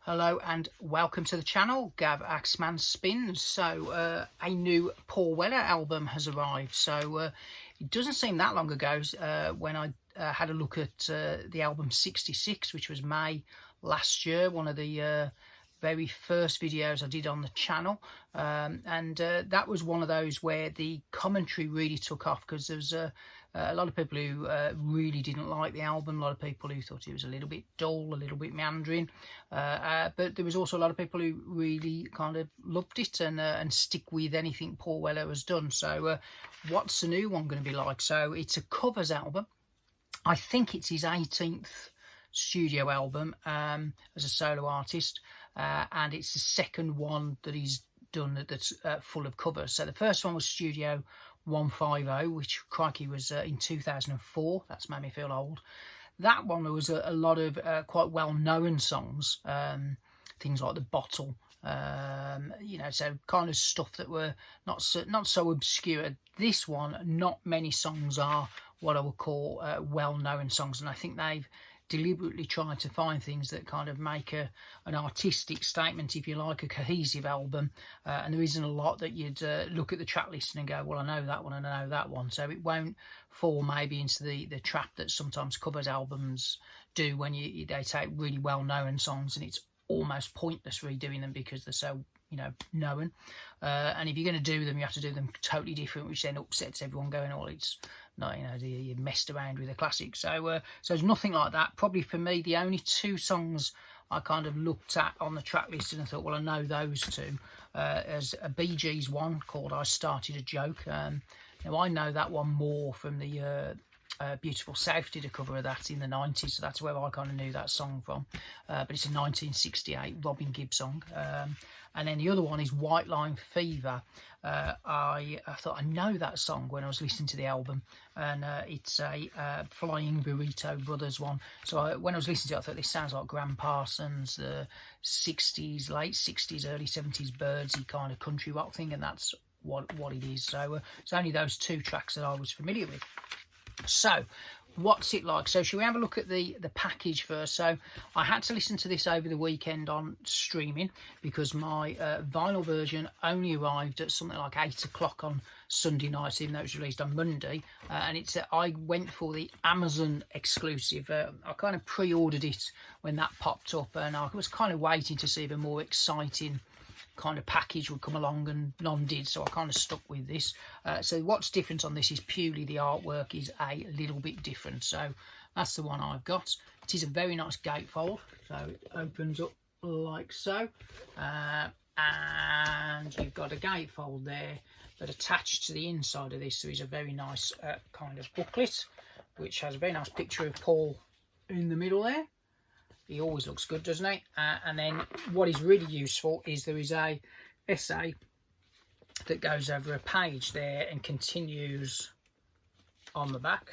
Hello and welcome to the channel, Gav Axeman Spins. So a new Paul Weller album has arrived. So it doesn't seem that long ago when I had a look at the album 66, which was May last year, one of the very first videos I did on the channel, and that was one of those where the commentary really took off, because there was a lot of people who really didn't like the album, a lot of people who thought it was a little bit dull, a little bit meandering, but there was also a lot of people who really kind of loved it and stick with anything Paul Weller has done. So what's the new one going to be like? So it's a covers album. I think it's his 18th studio album as a solo artist, and it's the second one that he's done that's full of covers. So the first one was Studio 150, which, crikey, was in 2004. That's made me feel old. That one, there was a lot of quite well-known songs, things like The Bottle, you know, so kind of stuff that were not so obscure. This one, not many songs are what I would call well-known songs, and I think they've deliberately tried to find things that kind of make an artistic statement, if you like, a cohesive album, and there isn't a lot that you'd look at the track list and go, well, I know that one and I know that one, so it won't fall maybe into the trap that sometimes covers albums do, when they take really well-known songs and it's almost pointless redoing them because they're so, you know, known, and if you're going to do them, you have to do them totally different, which then upsets everyone, going, oh, it's not, you know, you messed around with a classic. So there's nothing like that. Probably for me, the only two songs I kind of looked at on the track list and I thought, well, I know those two, as a Bee Gees one called I Started a Joke. Now I know that one more from the Beautiful South did a cover of that in the 90s, so that's where I kind of knew that song from, but it's a 1968 Robin Gibb song. And then the other one is White Line Fever. I thought I know that song when I was listening to the album, and it's a Flying Burrito Brothers one. So when I was listening to it, I thought this sounds like Graham Parsons, the 60s, late 60s, early 70s Birdsy kind of country rock thing, and that's what it is. So it's only those two tracks that I was familiar with. So what's it like? So should we have a look at the package first? So I had to listen to this over the weekend on streaming, because my vinyl version only arrived at something like 8 o'clock on Sunday night, even though it was released on Monday, and it's I went for the Amazon exclusive. I kind of pre-ordered it when that popped up, and I was kind of waiting to see if a more exciting kind of package would come along, and none did, so I kind of stuck with this. So what's different on this is purely the artwork is a little bit different. So that's the one I've got. It is a very nice gatefold, so it opens up like so, and you've got a gatefold there, but attached to the inside of this there is a very nice kind of booklet, which has a very nice picture of Paul in the middle there. He always looks good, doesn't he? And then what is really useful is there is a essay that goes over a page there and continues on the back,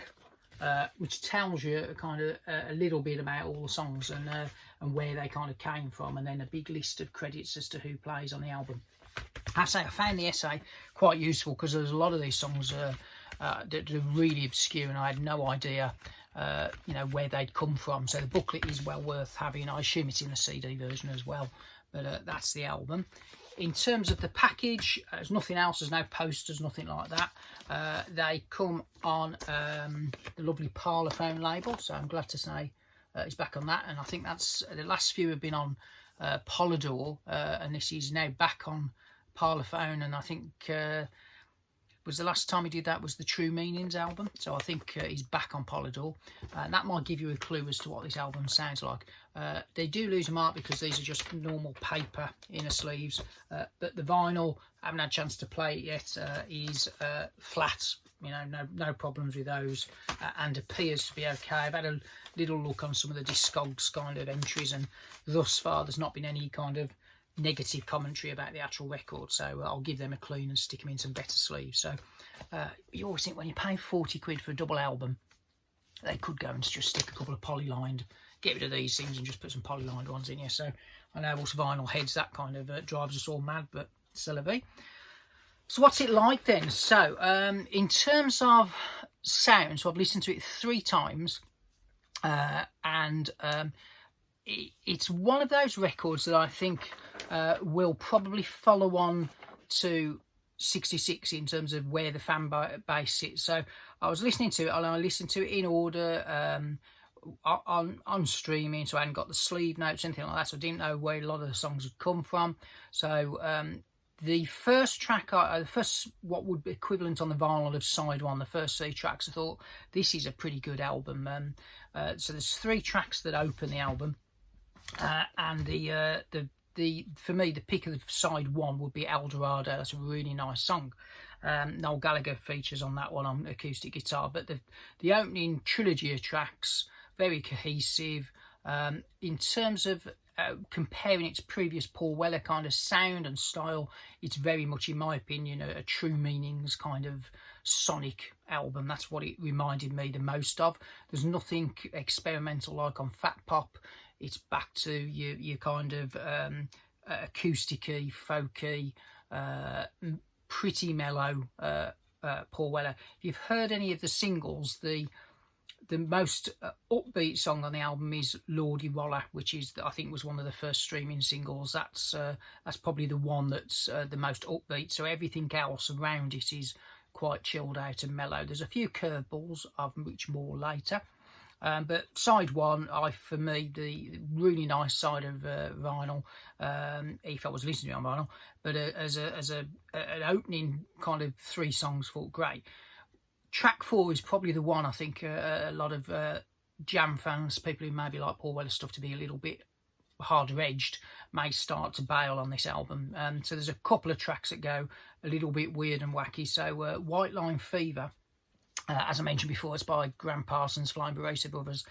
which tells you kind of a little bit about all the songs and where they kind of came from, and then a big list of credits as to who plays on the album. I say I found the essay quite useful, because there's a lot of these songs that are really obscure and I had no idea you know, where they'd come from. So the booklet is well worth having. I assume it's in the CD version as well, but that's the album. In terms of the package, there's nothing else. There's no posters, nothing like that. They come on the lovely Parlophone label, so I'm glad to say it's back on that, and I think that's the last few have been on Polydor, and this is now back on Parlophone, and I think was the last time he did that was the True Meanings album, so I think he's back on Polydor, and that might give you a clue as to what this album sounds like. They do lose them out because these are just normal paper inner sleeves, but the vinyl, I haven't had a chance to play it yet, is flat, you know, no problems with those, and appears to be okay. I've had a little look on some of the Discogs kind of entries, and thus far there's not been any kind of negative commentary about the actual record, so I'll give them a clean and stick them in some better sleeves. So you always think when you pay 40 quid for a double album, they could go and just stick a couple of polylined, get rid of these things and just put some polylined ones in here. So I know us vinyl heads, that kind of drives us all mad, but c'est la vie. So what's it like then? So in terms of sound. So I've listened to it 3 times, and it's one of those records that I think will probably follow on to 66 in terms of where the fan base sits. So I was listening to it, and I listened to it in order on streaming, so I hadn't got the sleeve notes, anything like that, so I didn't know where a lot of the songs had come from. So the first track, the first, what would be equivalent on the vinyl of side 1, the first 3 tracks, I thought, this is a pretty good album. So there's 3 tracks that open the album, and the for me, the pick of side 1 would be El Dorado. That's a really nice song. Noel Gallagher features on that one on acoustic guitar, but the opening trilogy of tracks, very cohesive. In terms of comparing its previous Paul Weller kind of sound and style, it's very much, in my opinion, a True Meanings kind of sonic album. That's what it reminded me the most of. There's nothing experimental like on Fat Pop. It's back to your kind of acoustic-y, folky, pretty mellow Paul Weller. If you've heard any of the singles, the most upbeat song on the album is Lordy Waller, which is, I think, was one of the first streaming singles. That's probably the one that's the most upbeat. So everything else around it is quite chilled out and mellow. There's a few curveballs, of which more later. But side 1, for me, the really nice side of vinyl, if I was listening on vinyl, but as an opening kind of 3 songs, thought great. Track 4 is probably the one I think a lot of jam fans, people who maybe like Paul Weller stuff to be a little bit harder edged, may start to bail on this album. So there's a couple of tracks that go a little bit weird and wacky. So White Line Fever, as I mentioned before, it's by Graham Parsons, Flying Burrito Brothers.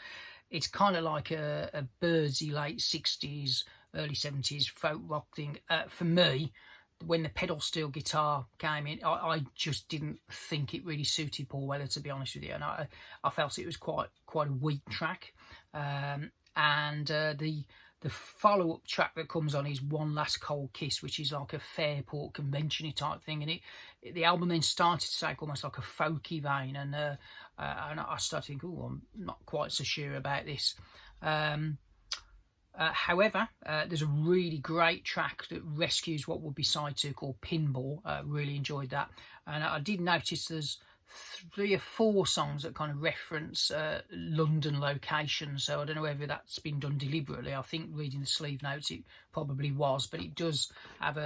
It's kind of like a birdsy late 60s, early 70s folk rock thing. For me, when the pedal steel guitar came in, I just didn't think it really suited Paul Weller, to be honest with you, and I felt it was quite a weak track. And the follow-up track that comes on is One Last Cold Kiss, which is like a Fairport convention-y type thing, and the album then started to take almost like a folky vein, and I started thinking, oh, I'm not quite so sure about this. However, there's a really great track that rescues what would be side 2 called Pinball. Really enjoyed that. And I did notice there's 3 or 4 songs that kind of reference London locations. So I don't know whether that's been done deliberately. I think reading the sleeve notes, it probably was. But it does have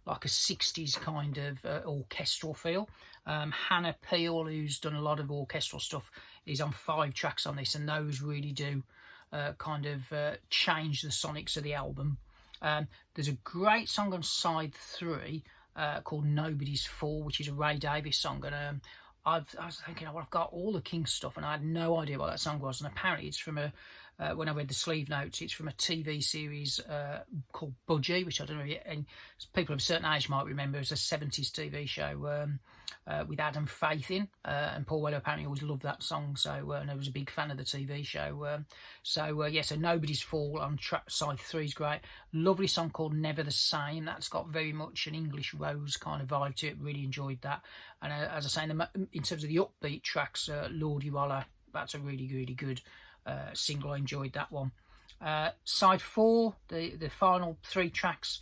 like a 60s kind of orchestral feel. Hannah Peel, who's done a lot of orchestral stuff, is on 5 tracks on this. And those really do kind of change the sonics of the album. There's a great song on side 3 called Nobody's Fool, which is a Ray Davies song, and I was thinking, well, I've got all the King stuff, and I had no idea what that song was, and apparently it's from when I read the sleeve notes, it's from a TV series called Budgie, which I don't know yet, and people of a certain age might remember as a 70s TV show with Adam Faith in, and Paul Weller apparently always loved that song, so and I was a big fan of the TV show. So Nobody's Fall on side 3 is great. Lovely song called Never the Same. That's got very much an English Rose kind of vibe to it. Really enjoyed that. And as I say, in terms of the upbeat tracks, Lordy Waller, that's a really, really good single. I enjoyed that one. Side 4, the final 3 tracks,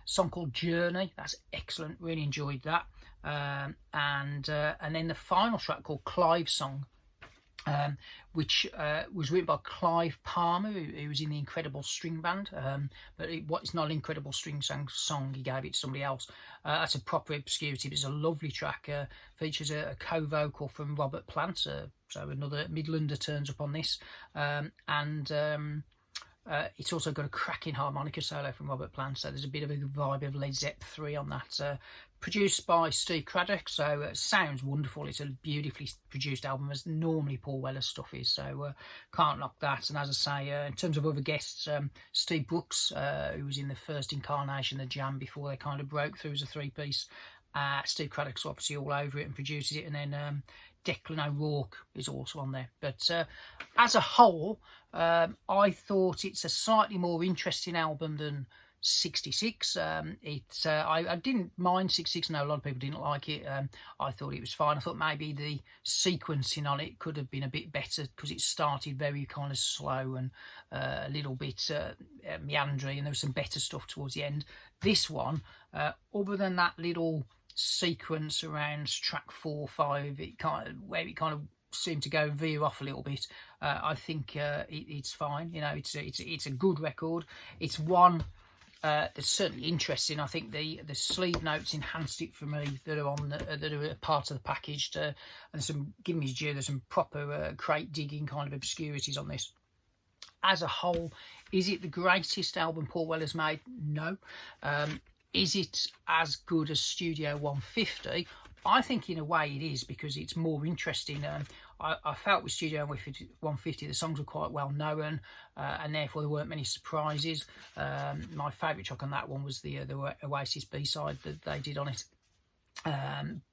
song called Journey. That's excellent. Really enjoyed that. And then the final track called Clive Song, which was written by Clive Palmer, who was in the Incredible String Band. But it's not an Incredible String song. He gave it to somebody else. That's a proper obscurity, but it's a lovely track. Features a co-vocal from Robert Plant, so another Midlander turns up on this. It's also got a cracking harmonica solo from Robert Plant, so there's a bit of a vibe of Led Zepp 3 on that. Produced by Steve Craddock, so it sounds wonderful. It's a beautifully produced album, as normally Paul Weller stuff is, so can't knock that. And as I say, in terms of other guests, Steve Brooks, who was in the first incarnation of Jam before they kind of broke through as a 3-piece. Steve Craddock's obviously all over it and produces it, and then Declan O'Rourke is also on there. But as a whole, I thought it's a slightly more interesting album than 66. I didn't mind 66. No, a lot of people didn't like it. I thought it was fine. I thought maybe the sequencing on it could have been a bit better, because it started very kind of slow and a little bit meandering, and there was some better stuff towards the end. This one, other than that little sequence around track 4, 5, where it kind of seemed to go veer off a little bit, I think it's fine. You know, it's a good record. It's one that's certainly interesting. I think the sleeve notes enhanced it for me, that are on that are a part of the package. And some, give me his due, there's some proper crate digging kind of obscurities on this. As a whole, is it the greatest album Paul Weller's made? No. Is it as good as Studio 150? I think in a way it is, because it's more interesting. I felt with Studio 150 the songs were quite well known, and therefore there weren't many surprises. My favourite track on that one was the Oasis B-side that they did on it.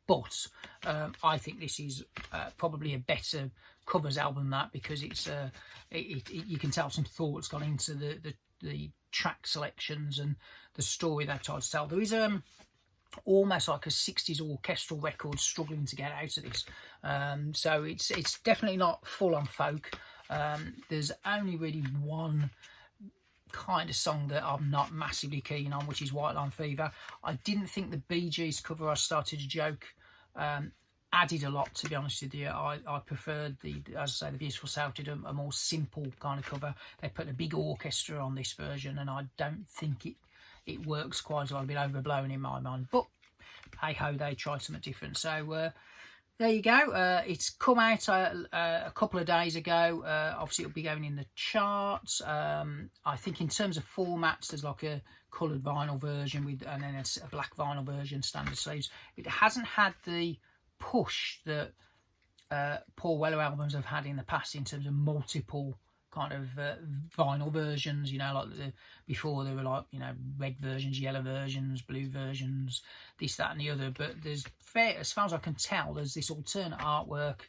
But I think this is probably a better covers album than that, because it's you can tell some thought's gone into the track selections and the story they've tried to tell. There is almost like a 60s orchestral record struggling to get out of this, so it's definitely not full on folk. There's only really one kind of song that I'm not massively keen on, which is White Line Fever. I didn't think the Bee Gees cover, I Started a Joke, added a lot, to be honest with you. I preferred as I say, the Beautiful South did a more simple kind of cover. They put a big orchestra on this version, and I don't think it works quite a lot, a bit overblown in my mind. But hey ho, they tried something different. So there you go. It's come out a couple of days ago. Obviously it'll be going in the charts. I think in terms of formats, there's like a coloured vinyl version and then a black vinyl version, standard sleeves. It hasn't had the push that Paul Weller albums have had in the past, in terms of multiple kind of vinyl versions. You know, like before there were, like, you know, red versions, yellow versions, blue versions, this, that and the other. But there's, as far as I can tell, there's this alternate artwork,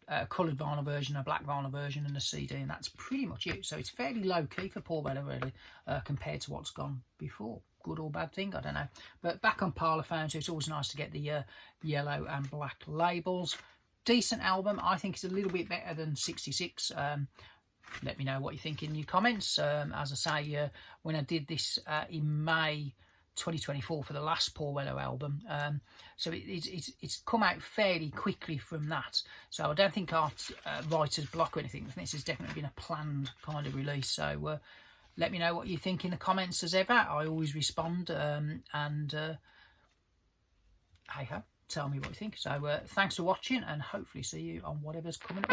a coloured vinyl version, a black vinyl version and a CD, and that's pretty much it. So it's fairly low-key for Paul Weller, really, compared to what's gone before. Good or bad thing, I don't know. But back on Parlophone, so it's always nice to get the yellow and black labels. Decent album. I think it's a little bit better than 66. Let me know what you think in your comments. As I say, when I did this in May 2024 for the last Paul Weller album, so it's come out fairly quickly from that. So I don't think our writer's block or anything. I think this has definitely been a planned kind of release. So let me know what you think in the comments, as ever. I always respond, and hey ho, tell me what you think. So thanks for watching, and hopefully see you on whatever's coming.